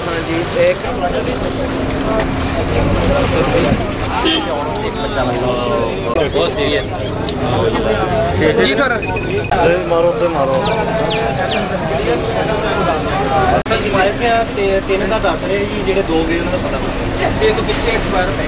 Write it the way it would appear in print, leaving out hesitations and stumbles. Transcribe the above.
हाँ जी एक बहुत सीरियस जी सर मारो तो मारो एक्सपायर पे तीन का दस रहे जी जेडे दो गए उन्होंने पता एक पिछले एक्सपायर पे